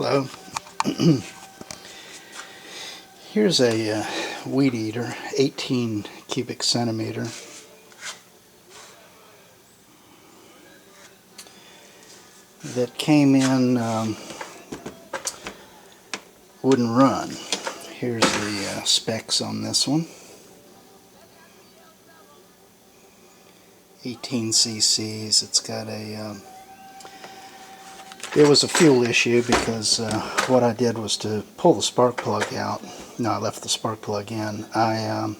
Hello. Here's a weed eater, 18 cubic centimeter. That came in, wouldn't run. Here's the specs on this one. 18 cc's. It's got a it was a fuel issue because what I did was to pull the spark plug out. No, I left the spark plug in. I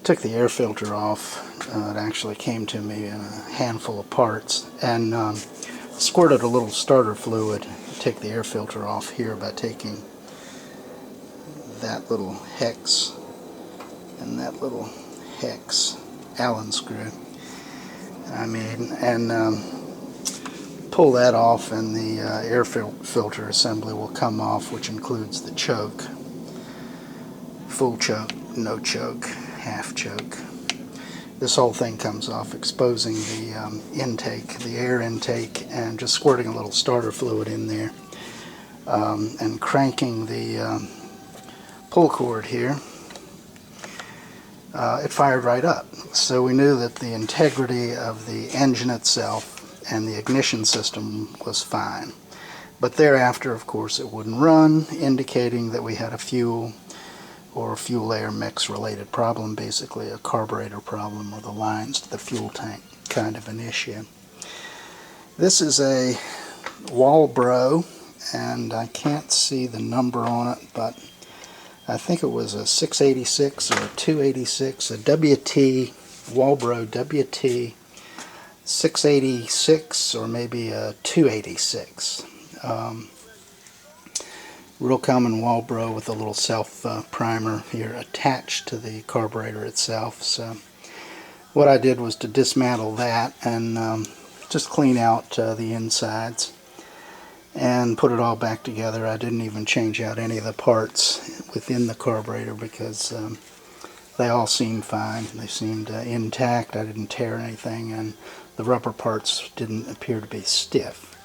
took the air filter off. It actually came to me in a handful of parts, and squirted a little starter fluid to take the air filter off here by taking that little hex and that little hex Allen screw I made, and pull that off, and the air filter assembly will come off, which includes the choke, full choke, no choke, half choke. This whole thing comes off, exposing the intake, the air intake, and just squirting a little starter fluid in there, and cranking the pull cord here. It fired right up. So we knew that the integrity of the engine itself and the ignition system was fine. But thereafter, of course, it wouldn't run, indicating that we had a fuel or fuel air mix related problem, basically a carburetor problem, or the lines to the fuel tank kind of an issue. This is a walbro, and I can't see the number on it, but I think it was a 686 or a 286, a WT, walbro WT 686, or maybe a 286. Real common walbro with a little self primer here attached to the carburetor itself. So what I did was to dismantle that and just clean out the insides and put it all back together. I didn't even change out any of the parts within the carburetor because they all seemed fine. They seemed intact. I didn't tear anything, and the rubber parts didn't appear to be stiff.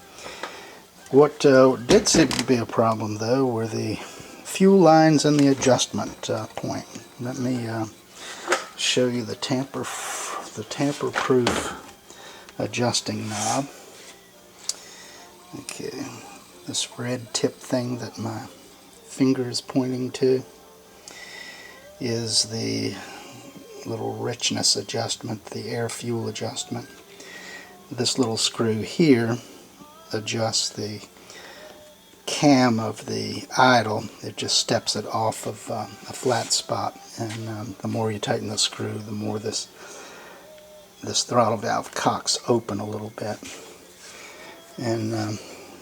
What did seem to be a problem, though, were the fuel lines and the adjustment point. Let me show you the tamper-proof adjusting knob. Okay, this red tip thing that my finger is pointing to is the little richness adjustment, the air fuel adjustment. This little screw here adjusts the cam of the idle. It just steps it off of a flat spot, and the more you tighten the screw, the more this throttle valve cocks open a little bit. And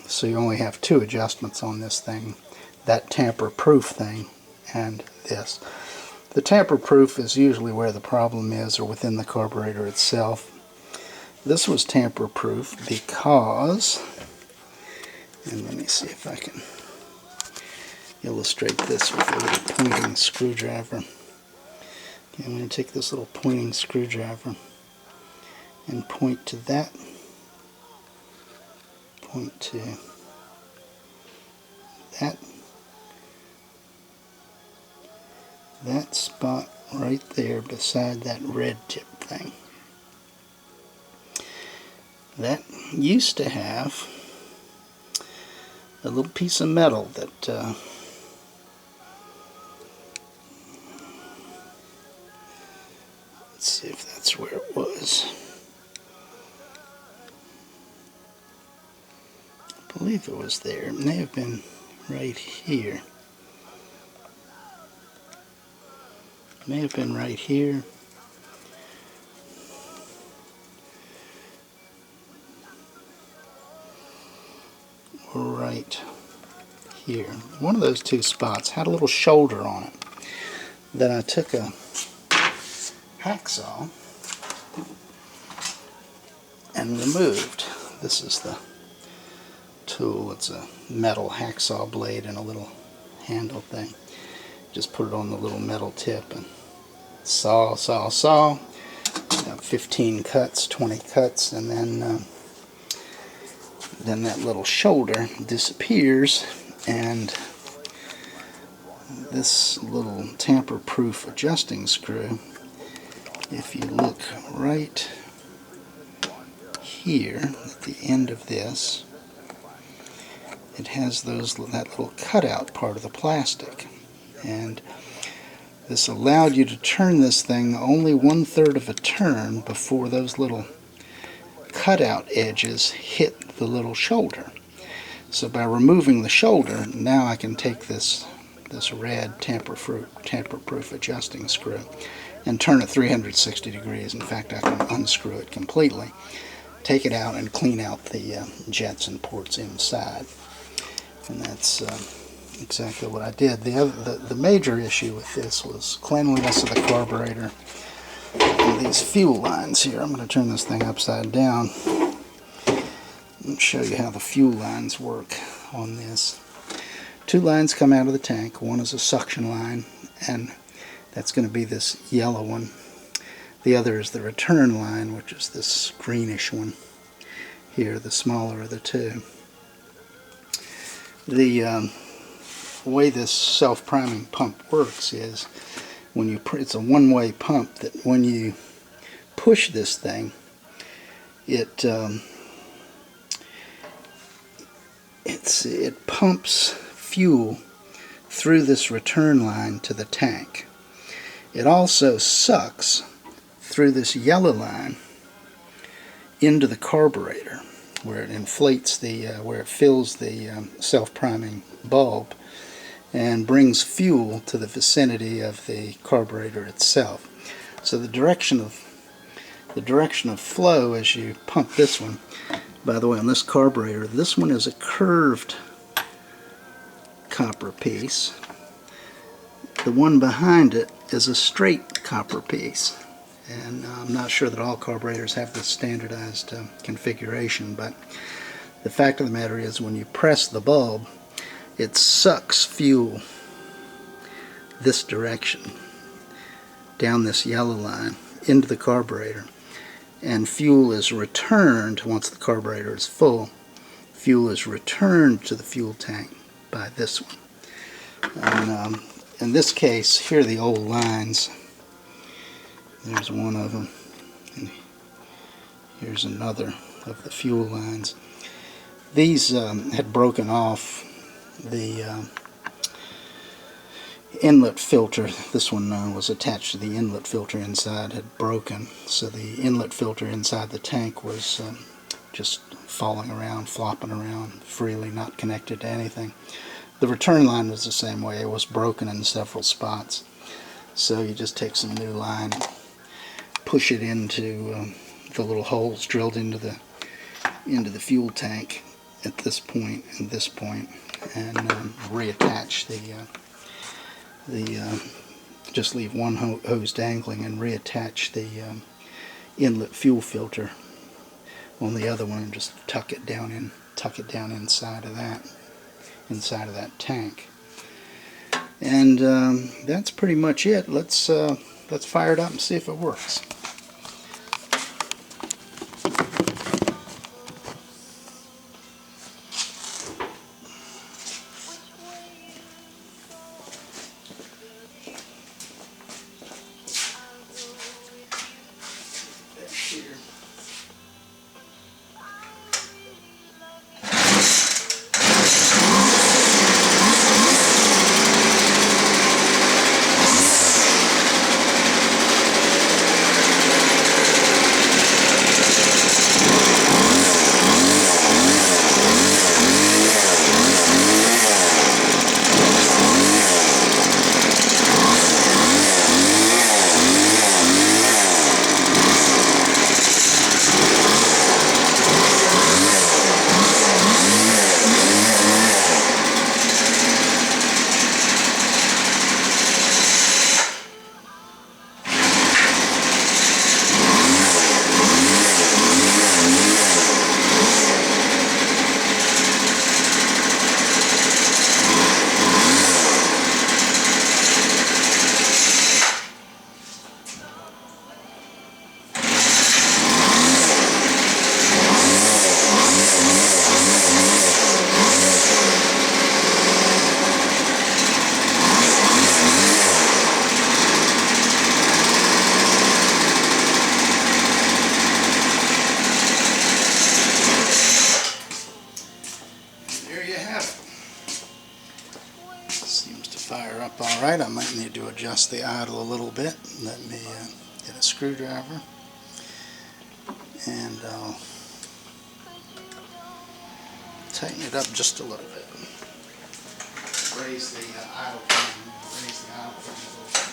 so you only have two adjustments on this thing, that tamper-proof thing and this. The tamper-proof is usually where the problem is, or within the carburetor itself. This was tamper-proof because, and let me see if I can illustrate this with a little pointing screwdriver. Okay, I'm going to take this little pointing screwdriver and point to that, point to that spot right there beside that red tip thing. That used to have a little piece of metal that let's see if that's where it was. I believe it was there. It may have been right here. It may have been right here. Right here. One of those two spots had a little shoulder on it. Then I took a hacksaw and removed. This is the tool. It's a metal hacksaw blade and a little handle thing. Just put it on the little metal tip and saw. Got 15 cuts, 20 cuts, and then then that little shoulder disappears, and this little tamper-proof adjusting screw, if you look right here at the end of this, it has that little cutout part of the plastic, and this allowed you to turn this thing only 1/3 of a turn before those little cutout edges hit the little shoulder. So by removing the shoulder, now I can take this red tamper-proof adjusting screw and turn it 360 degrees. In fact, I can unscrew it completely, take it out, and clean out the jets and ports inside. And that's exactly what I did. The major issue with this was cleanliness of the carburetor. And these fuel lines here, I'm going to turn this thing upside down and show you how the fuel lines work on this. Two lines come out of the tank. One is a suction line, and that's going to be this yellow one. The other is the return line, which is this greenish one here, the smaller of the two. The way this self-priming pump works is it's a one-way pump, that when you push this thing, it pumps fuel through this return line to the tank. It also sucks through this yellow line into the carburetor, where it inflates where it fills the self-priming bulb and brings fuel to the vicinity of the carburetor itself. So the direction of flow as you pump this one, by the way, on this carburetor, this one is a curved copper piece. The one behind it is a straight copper piece. And I'm not sure that all carburetors have this standardized configuration, but the fact of the matter is, when you press the bulb, it sucks fuel this direction, down this yellow line, into the carburetor, and fuel is returned once the carburetor is full. Fuel is returned to the fuel tank by this one. And in this case, here are the old lines. There's one of them, and here's another of the fuel lines. These had broken off. The inlet filter, this one was attached to the inlet filter inside, had broken, so the inlet filter inside the tank was just falling around, flopping around freely, not connected to anything. The return line was the same way. It was broken in several spots. So you just take some new line, push it into the little holes drilled into the fuel tank at this point and this point, and reattach just leave one hose dangling and reattach the inlet fuel filter on the other one, and just tuck it down inside of that tank. And that's pretty much it. Let's fire it up and see if it works. Alright, I might need to adjust the idle a little bit. Let me get a screwdriver and I'll tighten it up just a little bit. Raise the idle frame a little bit.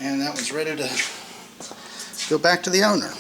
And that was ready to go back to the owner.